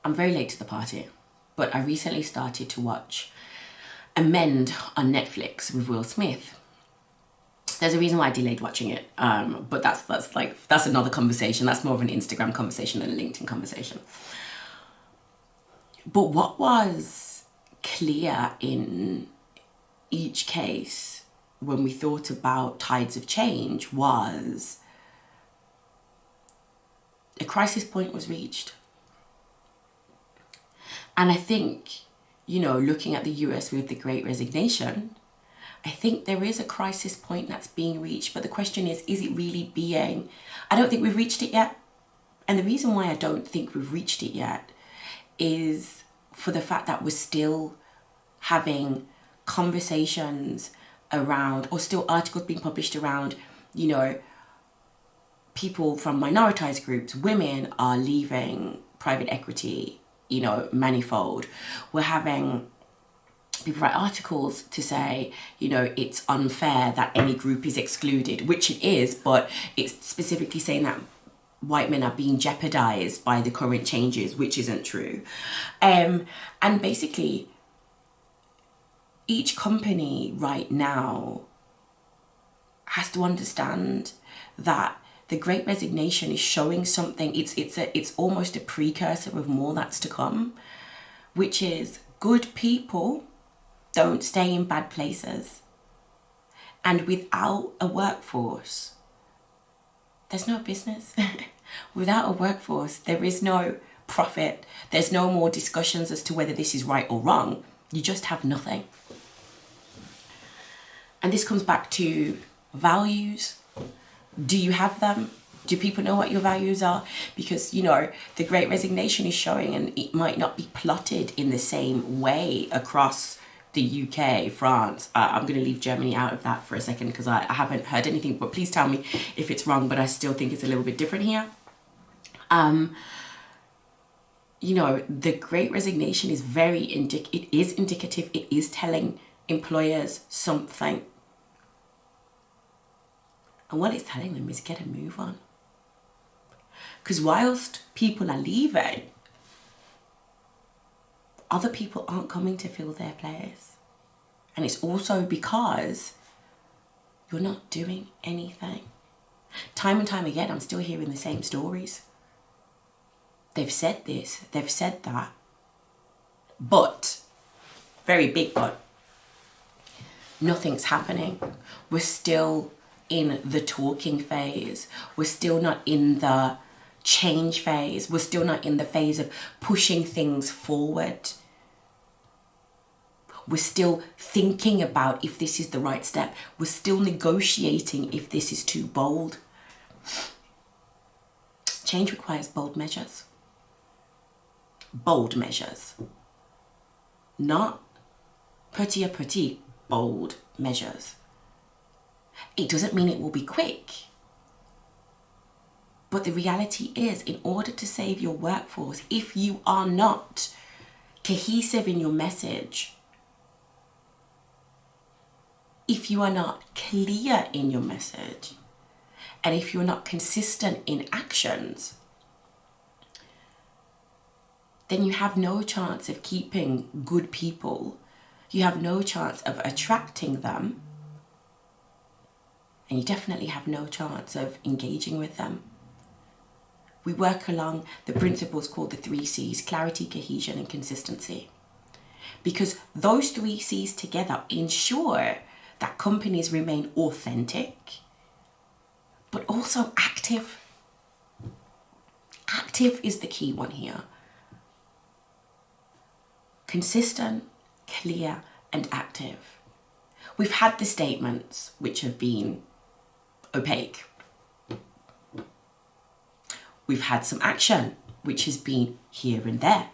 I'm very late to the party, but I recently started to watch Amend on Netflix with Will Smith. There's a reason why I delayed watching it, but that's another conversation. That's more of an Instagram conversation than a LinkedIn conversation. But what was clear in each case when we thought about tides of change was a crisis point was reached. And I think, looking at the US with the Great Resignation, I think there is a crisis point that's being reached, but the question is it really being? I don't think we've reached it yet. And the reason why I don't think we've reached it yet is for the fact that we're still having conversations around, or still articles being published around, people from minoritized groups, women are leaving private equity, manifold. We're having people write articles to say, it's unfair that any group is excluded, which it is, but it's specifically saying that white men are being jeopardized by the current changes, which isn't true. And basically, each company right now has to understand that the Great Resignation is showing something. It's almost a precursor of more that's to come, which is good people don't stay in bad places. And without a workforce, there's no business. Without a workforce, there is no profit. There's no more discussions as to whether this is right or wrong. You just have nothing. And this comes back to values. Do you have them? Do people know what your values are? Because, the Great Resignation is showing, and it might not be plotted in the same way across the UK, France. I'm going to leave Germany out of that for a second because I haven't heard anything, but please tell me if it's wrong, but I still think it's a little bit different here. The Great Resignation is it is indicative. It is telling employers something. And what it's telling them is get a move on. Because whilst people are leaving, other people aren't coming to fill their place. And it's also because you're not doing anything. Time and time again, I'm still hearing the same stories. They've said this, they've said that. But, very big but, nothing's happening. We're still in the talking phase. We're still not in the change phase. We're still not in the phase of pushing things forward. We're still thinking about if this is the right step. We're still negotiating if this is too bold. Change requires bold measures. Bold measures. Not pretty, bold measures. It doesn't mean it will be quick. But the reality is, in order to save your workforce, if you are not cohesive in your message, if you are not clear in your message, and if you're not consistent in actions, then you have no chance of keeping good people. You have no chance of attracting them. And you definitely have no chance of engaging with them. We work along the principles called the 3 C's: clarity, cohesion, and consistency. Because those 3 C's together ensure that companies remain authentic, but also active. Active is the key one here. Consistent, clear, and active. We've had the statements which have been opaque. We've had some action which has been here and there.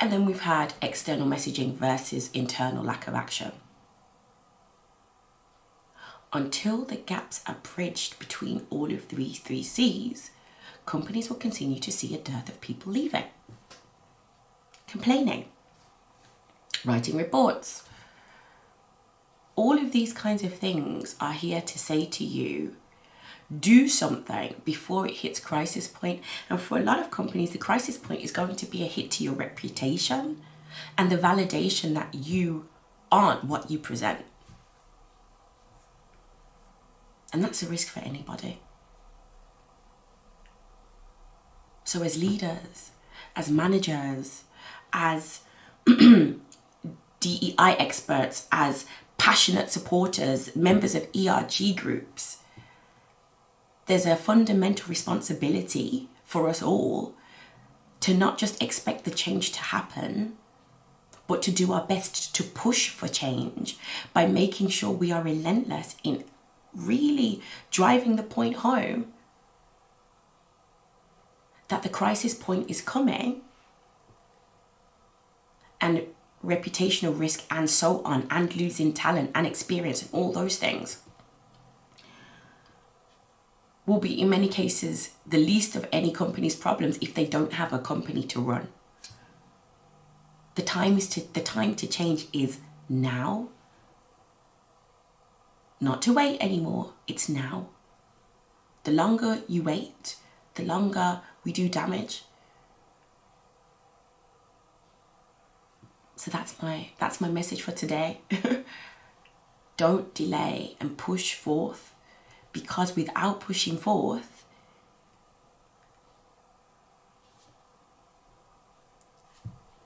And then we've had external messaging versus internal lack of action. Until the gaps are bridged between all of these 3 C's, companies will continue to see a dearth of people leaving, complaining, writing reports. All of these kinds of things are here to say to you, do something before it hits crisis point. And for a lot of companies, the crisis point is going to be a hit to your reputation and the validation that you aren't what you present. And that's a risk for anybody. So as leaders, as managers, as DEI experts, as passionate supporters, members of ERG groups, there's a fundamental responsibility for us all to not just expect the change to happen, but to do our best to push for change by making sure we are relentless in really driving the point home that the crisis point is coming, and reputational risk and so on, and losing talent and experience and all those things will be in many cases the least of any company's problems if they don't have a company to run. The time to change is now. Not to wait anymore, it's now. The longer you wait, the longer we do damage. So that's my message for today. Don't delay and push forth, because without pushing forth,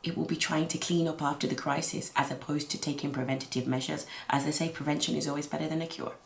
it will be trying to clean up after the crisis as opposed to taking preventative measures. As I say, prevention is always better than a cure.